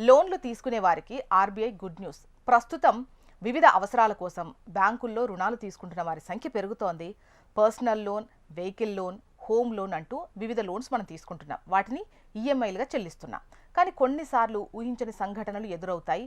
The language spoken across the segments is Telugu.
లోన్లు తీసుకునే వారికి ఆర్బీఐ గుడ్ న్యూస్. ప్రస్తుతం వివిధ అవసరాల కోసం బ్యాంకుల్లో రుణాలు తీసుకుంటున్న వారి సంఖ్య పెరుగుతోంది. Personal loan, vehicle loan, home loan అంటూ వివిధ లోన్స్ మనం తీసుకుంటున్నాం. వాటిని ఈఎంఐలుగా చెల్లిస్తున్నాం. కానీ కొన్నిసార్లు ఊహించని సంఘటనలు ఎదురవుతాయి.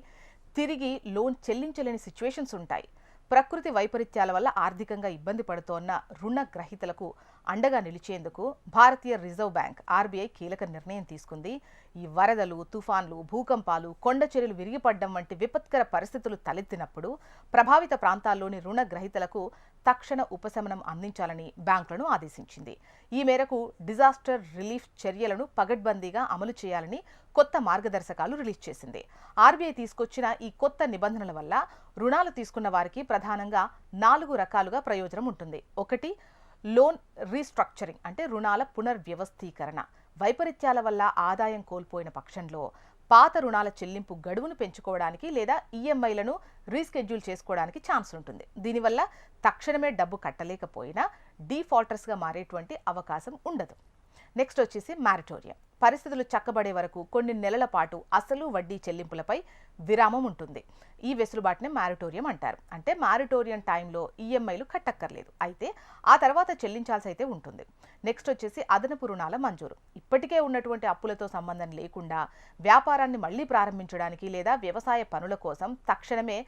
తిరిగి లోన్ చెల్లించలేని సిచ్యువేషన్స్ ఉంటాయి. ప్రకృతి వైపరీత్యాల వల్ల ఆర్థికంగా ఇబ్బంది పడుతోన్న రుణ గ్రహీతలకు అండగా నిలిచేందుకు భారతీయ రిజర్వ్ బ్యాంక్ ఆర్బీఐ కీలక నిర్ణయం తీసుకుంది. ఈ వరదలు, తుఫాన్లు, భూకంపాలు, కొండ చర్యలు విరిగిపడడం వంటి విపత్కర పరిస్థితులు తలెత్తినప్పుడు ప్రభావిత ప్రాంతాల్లోని రుణ గ్రహీతలకు తక్షణ ఉపశమనం అందించాలని బ్యాంకులను ఆదేశించింది. ఈ మేరకు డిజాస్టర్ రిలీఫ్ చర్యలను పగడ్బందీగా అమలు చేయాలని కొత్త మార్గదర్శకాలు రిలీజ్ చేసింది. ఆర్బీఐ తీసుకొచ్చిన ఈ కొత్త నిబంధనల వల్ల రుణాలు తీసుకున్న వారికి ప్రధానంగా 4 రకాలుగా ప్రయోజనం ఉంటుంది. 1, లోన్ రీస్ట్రక్చరింగ్ అంటే రుణాల పునర్వ్యవస్థీకరణ. వైపరీత్యాల వల్ల ఆదాయం కోల్పోయిన పక్షంలో పాత రుణాల చెల్లింపు గడువును పెంచుకోవడానికి లేదా ఈఎంఐలను రీస్కెడ్యూల్ చేసుకోవడానికి ఛాన్స్ ఉంటుంది. దీనివల్ల తక్షణమే డబ్బు కట్టలేకపోయినా డీఫాల్టర్స్గా మారేటువంటి అవకాశం ఉండదు. నెక్స్ట్ వచ్చేసి మారిటోరియం. పరిస్థితులు చక్కబడే వరకు కొన్ని నెలల పాటు అసలు వడ్డీ చెల్లింపులపై విరామం ఉంటుంది. ఈ వెసులుబాటునే మారిటోరియం అంటారు. అంటే మారిటోరియం టైంలో ఈఎంఐలు కట్టక్కర్లేదు, అయితే ఆ తర్వాత చెల్లించాల్సి అయితే ఉంటుంది. నెక్స్ట్ వచ్చేసి అదనపు రుణాల మంజూరు. ఇప్పటికే ఉన్నటువంటి అప్పులతో సంబంధం లేకుండా వ్యాపారాన్ని మళ్లీ ప్రారంభించడానికి లేదా వ్యవసాయ పనుల కోసం తక్షణమే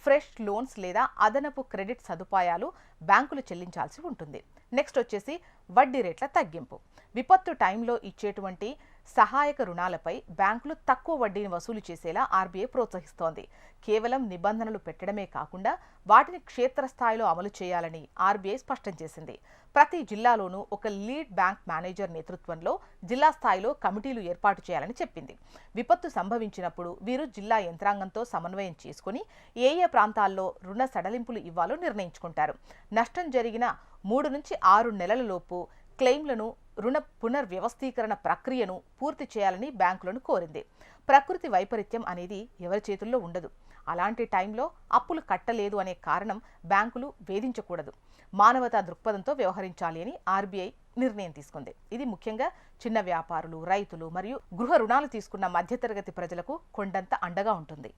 ఫ్రెష్ లోన్స్ లేదా అదనపు క్రెడిట్ సదుపాయాలు బ్యాంకులు చెల్లించాల్సి ఉంటుంది. నెక్స్ట్ వచ్చేసి వడ్డీ రేట్ల తగ్గింపు. విపత్తు టైంలో ఇచ్చేటువంటి సహాయక రుణాలపై బ్యాంకులు తక్కువ వడ్డీని వసూలు చేసేలా ఆర్బీఐ ప్రోత్సహిస్తోంది. కేవలం నిబంధనలు పెట్టడమే కాకుండా వాటిని క్షేత్రస్థాయిలో అమలు చేయాలని ఆర్బీఐ స్పష్టం చేసింది. ప్రతి జిల్లాలోనూ ఒక లీడ్ బ్యాంక్ మేనేజర్ నేతృత్వంలో జిల్లా స్థాయిలో కమిటీలు ఏర్పాటు చేయాలని చెప్పింది. విపత్తు సంభవించినప్పుడు వీరు జిల్లా యంత్రాంగంతో సమన్వయం చేసుకుని ఏ ప్రాంతాల్లో రుణ సడలింపులు ఇవ్వాలో నిర్ణయించుకుంటారు. నష్టం జరిగిన 3 నుంచి 6 నెలల లోపు క్లెయిమ్లను, రుణ పునర్వ్యవస్థీకరణ ప్రక్రియను పూర్తి చేయాలని బ్యాంకులను కోరింది. ప్రకృతి వైపరీత్యం అనేది ఎవరి చేతుల్లో ఉండదు. అలాంటి టైంలో అప్పులు కట్టలేదు అనే కారణం బ్యాంకులు వేధించకూడదు. మానవతా దృక్పథంతో వ్యవహరించాలి అని ఆర్బీఐ నిర్ణయం తీసుకుంది. ఇది ముఖ్యంగా చిన్న వ్యాపారులు, రైతులు మరియు గృహ రుణాలు తీసుకున్న మధ్యతరగతి ప్రజలకు కొండంత అండగా ఉంటుంది.